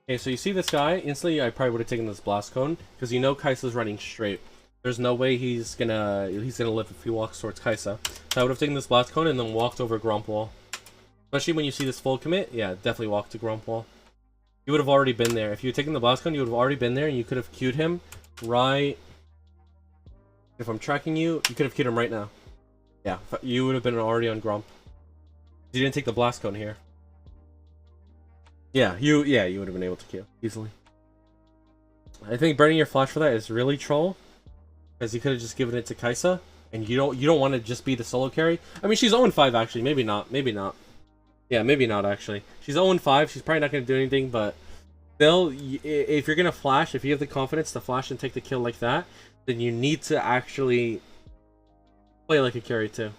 Speaker 2: Okay, so you see this guy. Instantly, I probably would have taken this blast cone because you know Kai'Sa's running straight. There's no way he's gonna live if he walks towards Kai'Sa. So I would have taken this blast cone and then walked over Gromp Wall. Especially when you see this full commit, yeah, definitely walk to Gromp Wall. You would have already been there. If you had taken the blast cone, you would have already been there, and you could have queued him right... If I'm tracking you, you could have queued him right now. Yeah, you would have been already on Gromp. You didn't take the blast cone here. Yeah, you would have been able to queue easily. I think burning your flash for that is really troll, because you could have just given it to Kai'Sa, and you don't want to just be the solo carry. I mean, she's 0-5 actually. Maybe not. Yeah, maybe not actually. She's 0-5. She's probably not going to do anything, but still, if you're going to flash, if you have the confidence to flash and take the kill like that, then you need to actually play like a carry too.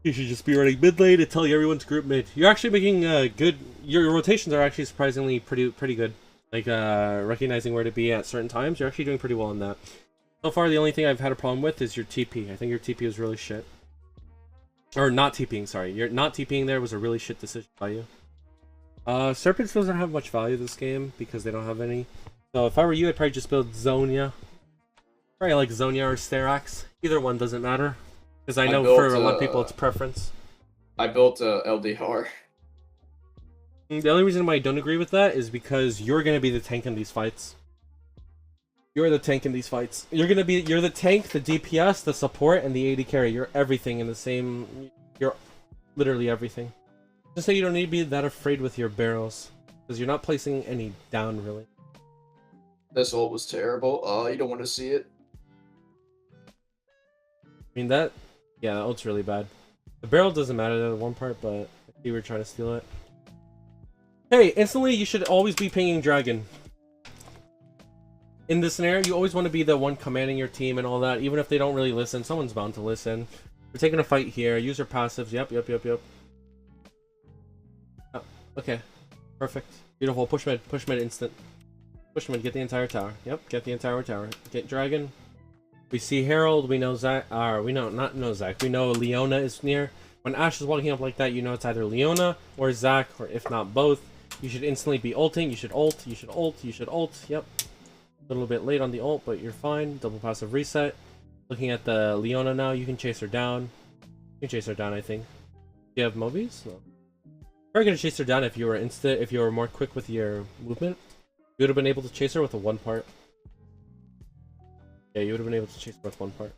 Speaker 2: You should just be running mid lane until everyone's group mid. You're actually making good... Your rotations are actually surprisingly pretty good. Like, recognizing where to be at certain times. You're actually doing pretty well on that. So far, the only thing I've had a problem with is your TP. I think your TP is really shit. Or not TPing, sorry. You're not TPing there was a really shit decision by you. Serpents doesn't have much value this game because they don't have any. So if I were you, I'd probably just build Zonia. Probably like Zonia or Sterax. Either one doesn't matter. Because I know for a lot of people it's preference.
Speaker 4: I built LDR.
Speaker 2: The only reason why I don't agree with that is because you're gonna be the tank in these fights. You're the tank in these fights. You're the tank, the DPS, the support, and the AD carry. You're everything in the same. You're literally everything. Just say you don't need to be that afraid with your barrels, because you're not placing any down really.
Speaker 4: This ult was terrible. You don't want to see it.
Speaker 2: I mean that ult's really bad. The barrel doesn't matter the one part, but if you were trying to steal it. Hey, instantly you should always be pinging Dragon. In this scenario, you always want to be the one commanding your team and all that, even if they don't really listen. Someone's bound to listen. We're taking a fight here. Use your passives. Yep. Oh, okay. Perfect. Beautiful. Push mid instant. Push mid, get the entire tower. Yep, get the entire tower. Get Dragon. We see Herald, we know Zach, we know Zach, we know Leona is near. When Ashe is walking up like that, you know it's either Leona or Zach, or if not both. You should instantly be ulting, you should ult, yep. A little bit late on the ult, but you're fine. Double passive reset. Looking at the Leona now, you can chase her down. You can chase her down, I think. Do you have Mobies? No. You're gonna chase her down if you were more quick with your movement. You would have been able to chase her with a one part. Yeah, you would have been able to chase her with one part.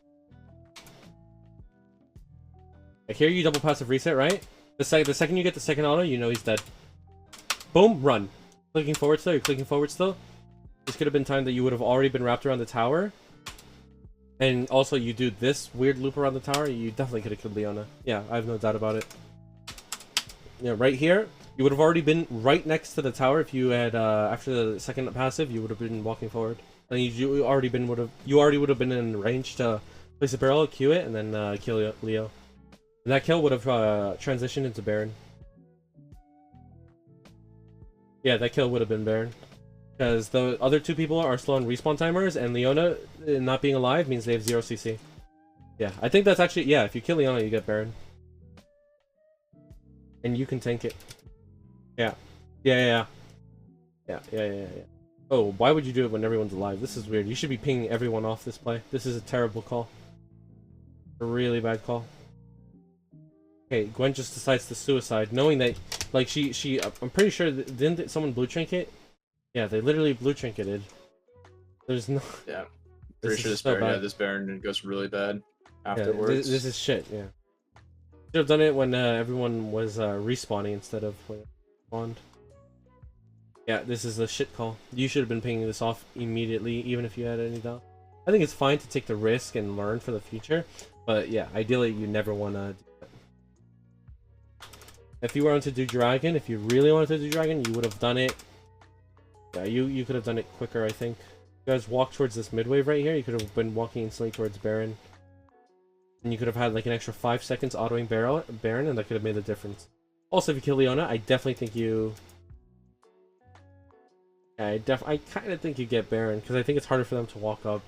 Speaker 2: Like here you double passive reset, right? The second you get the second auto, you know he's dead. Boom, run. Clicking forward still, you're clicking forward still. This could have been time that you would have already been wrapped around the tower. And also you do this weird loop around the tower, you definitely could have killed Leona. Yeah, I have no doubt about it. Yeah, right here, you would have already been right next to the tower if you had, after the second passive, you would have been walking forward. And you already would have been in range to place a barrel, Q it, and then kill Leo. And that kill would have transitioned into Baron. Yeah, that kill would have been Baron. Because the other two people are still on respawn timers, and Leona not being alive means they have 0 CC. Yeah, I think that's actually, yeah, if you kill Leona, you get Baron. And you can tank it. Yeah. Yeah. Oh, why would you do it when everyone's alive? This is weird. You should be pinging everyone off this play. This is a terrible call. A really bad call. Okay, Gwen just decides to suicide, knowing that, like, I'm pretty sure, didn't someone blue trinket? Yeah, they literally blue trinketed. There's no...
Speaker 3: Yeah. Pretty sure this Baron goes really bad afterwards.
Speaker 2: Yeah, this is shit, yeah. Should have done it when everyone was respawning instead of when it spawned. Yeah, this is a shit call. You should have been pinging this off immediately, even if you had any doubt. I think it's fine to take the risk and learn for the future, but yeah, ideally you never want to do that. If you wanted to do Dragon, if you really wanted to do Dragon, you would have done it. Yeah, you could have done it quicker, I think. You guys walk towards this mid wave right here, you could have been walking instantly towards Baron. And you could have had like an extra 5 seconds autoing Baron, and that could have made the difference. Also, if you kill Leona, I definitely think you... Yeah, I kind of think you get Baron, because I think it's harder for them to walk up.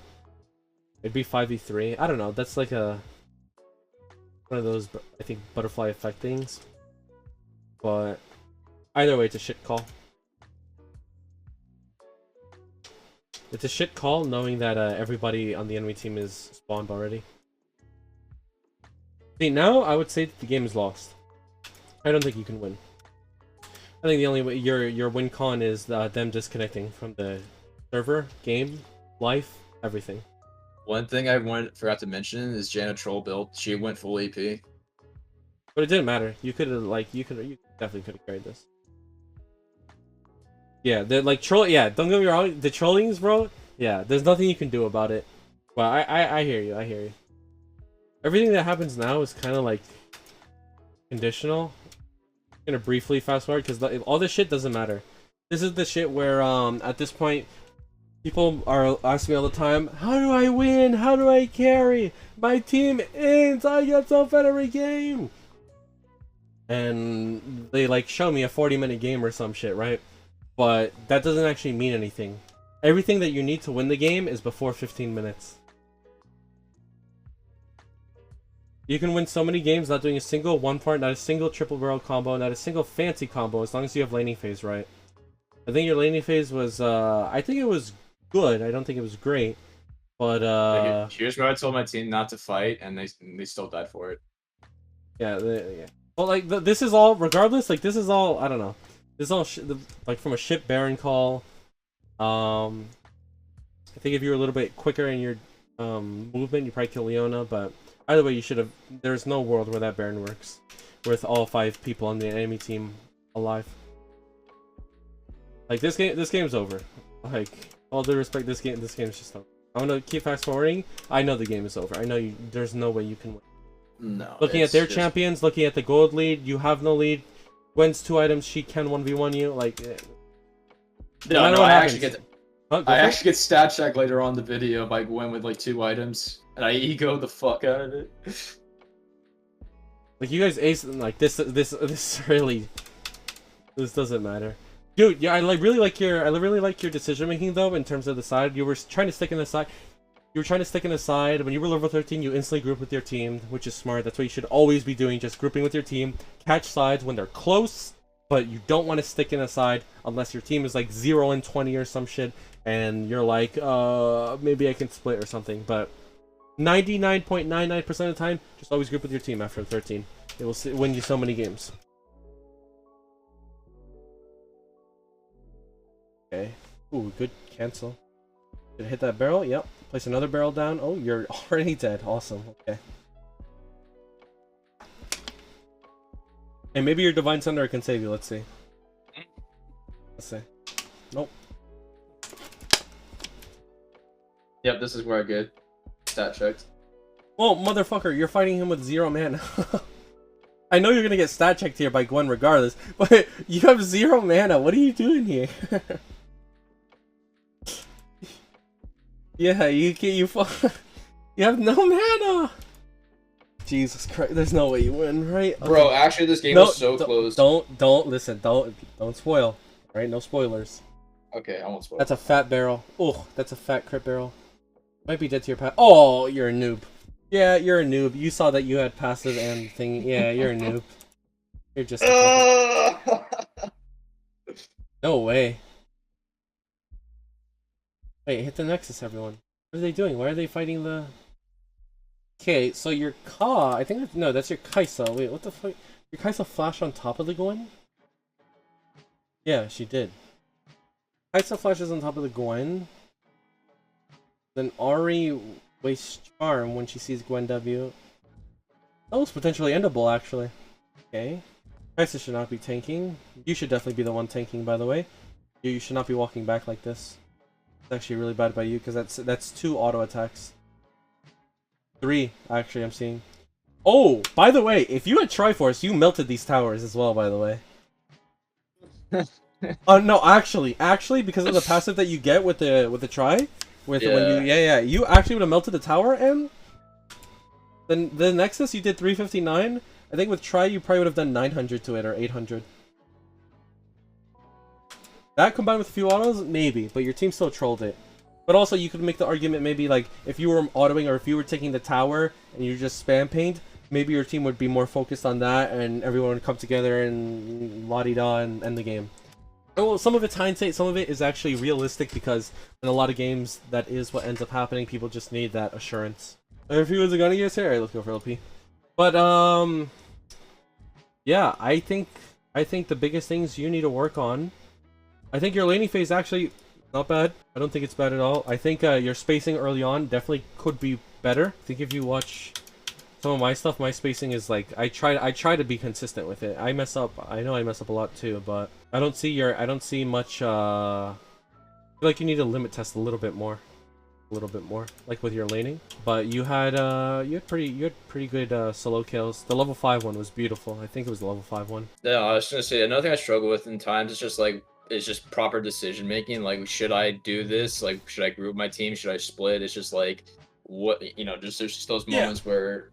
Speaker 2: It'd be 5v3. I don't know, that's like one of those, I think, butterfly effect things. But either way, it's a shit call. It's a shit call knowing that everybody on the enemy team is spawned already. See, now I would say that the game is lost. I don't think you can win. I think the only way your win con is them disconnecting from the server, game, life, everything.
Speaker 3: One thing I forgot to mention is Janna troll build. She went full AP.
Speaker 2: But it didn't matter. You could have you definitely could have carried this. Yeah, the like troll. Yeah, don't get me wrong. The trollings, bro. Yeah, there's nothing you can do about it. Well, I hear you. I hear you. Everything that happens now is kind of like conditional. I'm gonna briefly fast forward because all this shit doesn't matter. This is the shit where at this point people are asking me all the time, how do I win? How do I carry? My team ends. I get so fed every game. And they like show me a 40-minute game or some shit, right? But that doesn't actually mean anything. Everything that you need to win the game is before 15 minutes. You can win so many games not doing a single one part, not a single triple barrel combo, not a single fancy combo, as long as you have laning phase right. I think your laning phase was, I think it was good. I don't think it was great. But
Speaker 3: here's where I told my team not to fight, and they still died for it.
Speaker 2: yeah, yeah. Well, like this is all regardless. Like this is all I don't know. This is all like from a ship Baron call. I think if you were a little bit quicker in your movement, you probably kill Leona. But either way, you should have. There's no world where that Baron works with all 5 people on the enemy team alive. Like this game's over. Like all due respect, this game's just over. I'm gonna keep fast forwarding. I know the game is over. I know there's no way you can win.
Speaker 4: No.
Speaker 2: Looking at their champions, looking at the gold lead, you have no lead. Gwen's 2 items, she can 1v1 you. Like,
Speaker 4: no, I actually get stat check later on the video by Gwen with like 2 items, and I ego the fuck out of it.
Speaker 2: Like you guys ace like this really, this doesn't matter, dude. Yeah, I really like your decision making though in terms of the side. You were trying to stick in the side. You were trying to stick in the side. When you were level 13, you instantly group with your team, which is smart. That's what you should always be doing, just grouping with your team. Catch sides when they're close, but you don't want to stick in a side unless your team is like 0 and 20 or some shit, and you're like, maybe I can split or something. But 99.99% of the time, just always group with your team after 13. It will win you so many games. Okay. Ooh, good cancel. Did it hit that barrel? Yep. Place another barrel down. Oh, you're already dead. Awesome. Okay. Hey, maybe your Divine Thunder can save you. Let's see. Let's see. Nope.
Speaker 4: Yep, this is where I get stat checked.
Speaker 2: Well, motherfucker, you're fighting him with 0 mana. I know you're gonna get stat checked here by Gwen regardless, but you have 0 mana. What are you doing here? Yeah, you have no mana. Jesus Christ, there's no way you win, right? Okay.
Speaker 4: Bro, actually, this game was so close.
Speaker 2: Don't listen. Don't spoil. All right, no spoilers.
Speaker 4: Okay, I won't spoil.
Speaker 2: That's a fat barrel. Oh, that's a fat crit barrel. Might be dead to your pass. Oh, you're a noob. Yeah, you're a noob. You saw that you had passive and thing. Yeah, you're a noob. You're just. No way. Wait, hit the Nexus, everyone. What are they doing? Why are they fighting the... Okay, so your Ka... I think... No, that's your Kaisa. Wait, what the fuck? Your Kaisa flashed on top of the Gwen? Yeah, she did. Kaisa flashes on top of the Gwen. Then Ahri wastes Charm when she sees Gwen W. That was potentially endable, actually. Okay. Kaisa should not be tanking. You should definitely be the one tanking, by the way. You should not be walking back like this. It's actually really bad by you, because that's 2 auto attacks. 3, actually, I'm seeing. Oh, by the way, if you had Triforce, you melted these towers as well, by the way. No, actually, because of the passive that you get with the Tri, when you actually would have melted the tower, and then the Nexus you did 359. I think with Tri you probably would have done 900 to it, or 800. That combined with a few autos, maybe, but your team still trolled it. But also, you could make the argument maybe like if you were autoing or if you were taking the tower and you just spam pinged, maybe your team would be more focused on that and everyone would come together and la-di-da and end the game. Well, some of it's hindsight, some of it is actually realistic because in a lot of games that is what ends up happening. People just need that assurance. If he was a gunny years here, alright, let's go for LP. But yeah, I think the biggest things you need to work on. I think your laning phase actually not bad. I don't think it's bad at all. I think your spacing early on definitely could be better. I think if you watch some of my stuff, my spacing is like I try to be consistent with it. I mess up. I know I mess up a lot too, but I don't see much. I feel like you need to limit test a little bit more, like with your laning. But you had pretty good solo kills. The level 5 one was beautiful. I think it was the level 5 one.
Speaker 3: Yeah, I was gonna say another thing I struggle with in times is just like. It's just proper decision making. Like, should I do this? Like, should I group my team? Should I split? It's just like, what, you know, just there's just those moments where.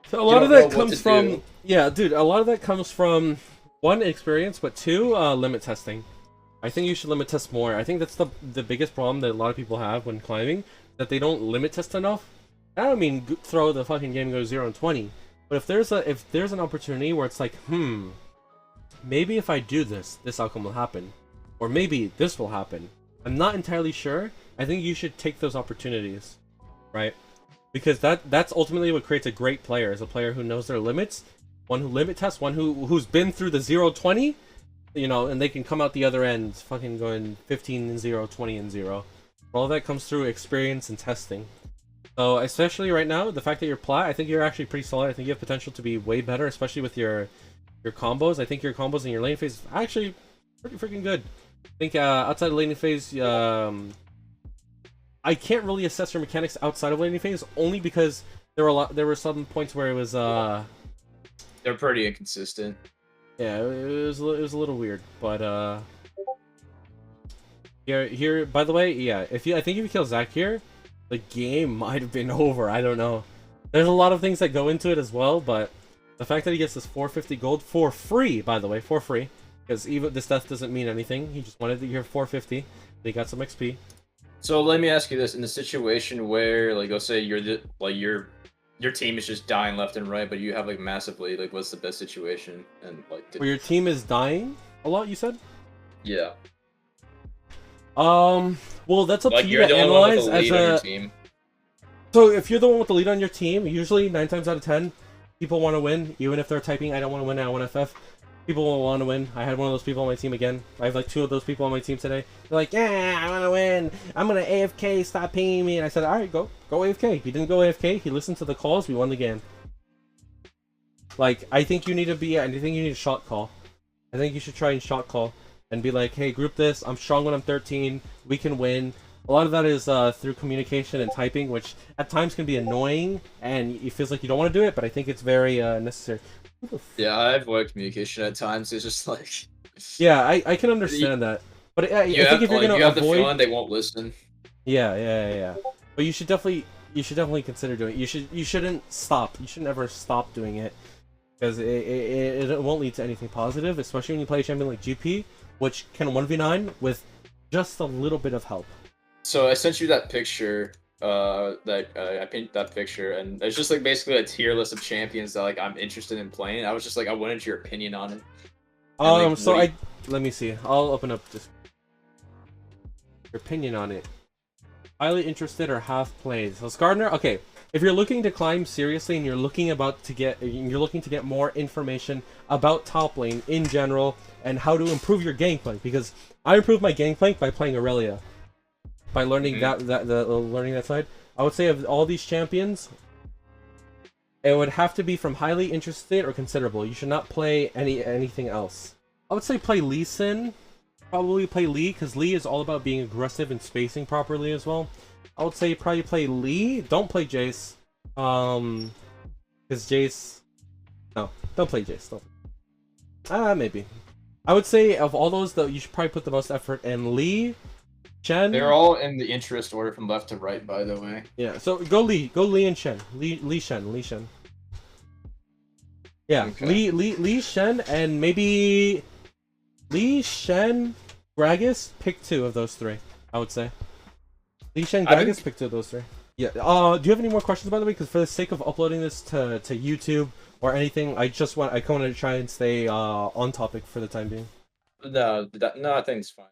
Speaker 2: So a lot of that comes from, yeah, dude. A lot of that comes from 1, experience, but 2, limit testing. I think you should limit test more. I think that's the biggest problem that a lot of people have when climbing, that they don't limit test enough. I don't mean throw the fucking game and go 0 and 20, but if there's an opportunity where it's like, maybe if I do this, this outcome will happen. Or maybe this will happen. I'm not entirely sure. I think you should take those opportunities, right? Because that's ultimately what creates a great player, is a player who knows their limits, one who limit tests, one who's been through the 0-20, you know, and they can come out the other end fucking going 15-0, 20-0. All that comes through experience and testing. So especially right now, the fact that you're plat, I think you're actually pretty solid. I think you have potential to be way better, especially with your combos. I think your combos in your lane phase is actually pretty freaking good. I think outside of laning phase, I can't really assess your mechanics outside of laning phase, only because there were some points where it was
Speaker 3: they're pretty inconsistent.
Speaker 2: Yeah, it was a little weird, but here by the way, yeah, I think if you kill Zach here, the game might have been over. I don't know. There's a lot of things that go into it as well, but the fact that he gets this 450 gold for free, by the way, for free, because even this death doesn't mean anything. He just wanted to hear 450. He got some XP.
Speaker 3: So let me ask you this: in the situation where, like, let's say your team is just dying left and right, but you have like massive lead, like, what's the best situation? And like,
Speaker 2: where your team is dying a lot, you said?
Speaker 3: Yeah.
Speaker 2: Well, that's up
Speaker 3: like
Speaker 2: to you to analyze as a
Speaker 3: team.
Speaker 2: So if you're the one with the lead on your team, usually 9 times out of 10, people want to win, even if they're typing, I don't want to win, I want FF. People will want to win. I had one of those people on my team again. I have like 2 of those people on my team today. They're like, yeah, I want to win. I'm going to AFK, stop pinging me. And I said, all right, go AFK. He didn't go AFK. He listened to the calls. We won the game. Like, I think you need a shot call. I think you should try and shot call and be like, hey, group this. I'm strong when I'm 13. We can win. A lot of that is through communication and typing, which at times can be annoying and it feels like you don't want to do it, but I think it's very necessary.
Speaker 3: Yeah, I avoid communication at times. It's just like,
Speaker 2: yeah, I can understand that, but I think if you're gonna
Speaker 3: have
Speaker 2: avoid,
Speaker 3: the feeling they won't listen.
Speaker 2: Yeah. But you should definitely consider doing it. You shouldn't stop. You should never stop doing it, because it won't lead to anything positive, especially when you play a champion like GP, which can 1v9 with just a little bit of help.
Speaker 3: So I sent you that picture. I pinned that picture, and it's just like basically a tier list of champions that like I'm interested in playing. I was just like, I wanted your opinion on it. And, like,
Speaker 2: let me see. I'll open up this. Your opinion on it. Highly interested or half played. So Skarner, okay. If you're looking to climb seriously and you're looking to get more information about top lane in general and how to improve your Gangplank, because I improved my Gangplank by playing Aurelia. By learning learning that side, I would say of all these champions, it would have to be from highly interested or considerable. You should not play anything else. I would say play Lee Sin. Probably play Lee, because Lee is all about being aggressive and spacing properly as well. I would say probably play Lee. Don't play Jace. Because Jace... No, don't play Jace. Maybe. I would say of all those, though, you should probably put the most effort in Lee, Shen.
Speaker 3: They're all in the interest order from left to right, by the way.
Speaker 2: Yeah, so go Lee and Shen. Lee Shen. Yeah, okay. Lee Shen, and maybe Lee Shen, Gragas. Pick 2 of those 3. I would say Lee Shen, Gragas. Pick 2 of those 3. Yeah. Do you have any more questions, by the way? Because for the sake of uploading this to YouTube or anything, I want to try and stay on topic for the time being.
Speaker 3: No, I think it's fine.